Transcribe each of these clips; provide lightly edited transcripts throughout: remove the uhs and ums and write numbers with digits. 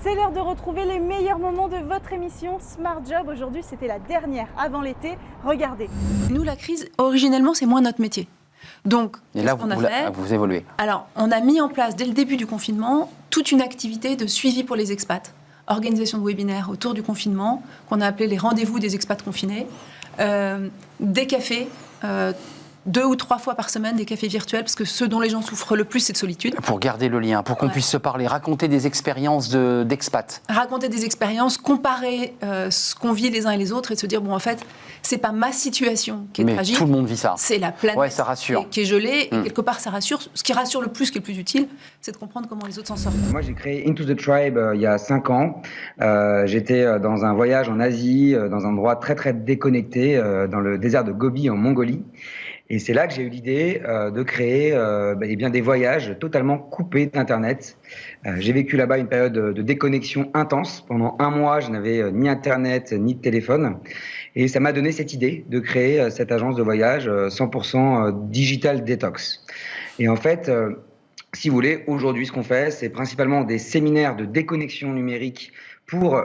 C'est l'heure de retrouver les meilleurs moments de votre émission Smart Job. Aujourd'hui, c'était la dernière avant l'été. Regardez. Nous, la crise, originellement, c'est moins notre métier. Donc, là, qu'est-ce qu'on a fait ? vous évoluez. Alors, on a mis en place, dès le début du confinement, toute une activité de suivi pour les expats. Organisation de webinaires autour du confinement, qu'on a appelé les rendez-vous des expats confinés. Des cafés, 2 ou 3 fois par semaine, des cafés virtuels, parce que ce dont les gens souffrent le plus, c'est de solitude. Pour garder le lien, pour qu'on puisse se parler, raconter des expériences d'expats. Raconter des expériences, comparer ce qu'on vit les uns et les autres et se dire, bon, en fait, c'est pas ma situation qui est tragique. Tout le monde vit ça. C'est la planète ça rassure. qui est gelée, et quelque part, ça rassure. Ce qui rassure le plus, ce qui est le plus utile, c'est de comprendre comment les autres s'en sortent. Moi, j'ai créé Into the Tribe il y a 5 ans. J'étais dans un voyage en Asie, dans un endroit très, très déconnecté, dans le désert de Gobi, en Mongolie. Et c'est là que j'ai eu l'idée de créer des voyages totalement coupés d'Internet. J'ai vécu là-bas une période de déconnexion intense. Pendant 1 mois, je n'avais ni Internet, ni de téléphone. Et ça m'a donné cette idée de créer cette agence de voyage 100% digital detox. Et en fait, si vous voulez, aujourd'hui, ce qu'on fait, c'est principalement des séminaires de déconnexion numérique pour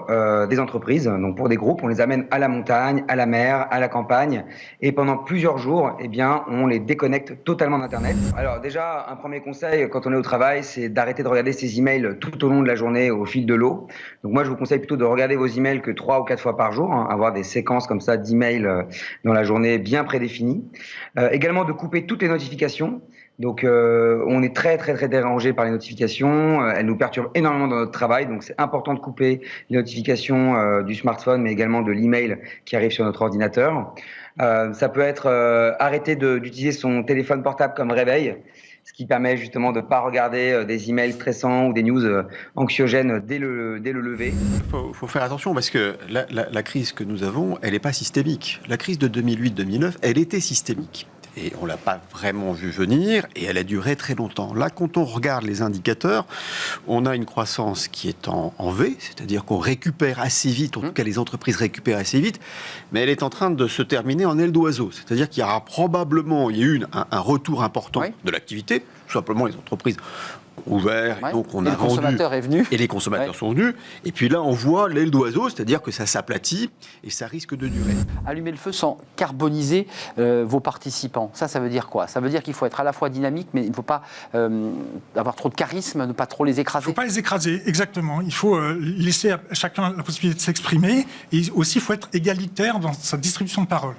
des entreprises, donc pour des groupes. On les amène à la montagne, à la mer, à la campagne, et pendant plusieurs jours, on les déconnecte totalement d'Internet. Alors déjà, un premier conseil quand on est au travail, c'est d'arrêter de regarder ses emails tout au long de la journée au fil de l'eau. Donc moi, je vous conseille plutôt de regarder vos emails que 3 ou 4 fois par jour, avoir des séquences comme ça d'emails dans la journée bien prédéfinies. Également de couper toutes les notifications. Donc, on est très, très, très dérangé par les notifications. Elles nous perturbent énormément dans notre travail. Donc, c'est important de couper les notifications du smartphone, mais également de l'email qui arrive sur notre ordinateur. Ça peut être arrêter d'utiliser son téléphone portable comme réveil, ce qui permet justement de ne pas regarder des emails stressants ou des news anxiogènes dès le lever. Il faut faire attention parce que la crise que nous avons, elle n'est pas systémique. La crise de 2008-2009, elle était systémique. Et on ne l'a pas vraiment vu venir, et elle a duré très longtemps. Là, quand on regarde les indicateurs, on a une croissance qui est en V, c'est-à-dire qu'on récupère assez vite, en tout cas les entreprises récupèrent assez vite, mais elle est en train de se terminer en aile d'oiseau. C'est-à-dire qu'il y aura probablement un retour important de l'activité, tout simplement les entreprises ouvert, et donc on a vendu. Le consommateur est venu. Et les consommateurs sont venus. Et puis là, on voit l'aile d'oiseau, c'est-à-dire que ça s'aplatit et ça risque de durer. Allumer le feu sans carboniser vos participants. Ça veut dire quoi ? Ça veut dire qu'il faut être à la fois dynamique, mais il ne faut pas avoir trop de charisme, ne pas trop les écraser. Il ne faut pas les écraser, exactement. Il faut laisser à chacun la possibilité de s'exprimer. Et aussi, il faut être égalitaire dans sa distribution de parole.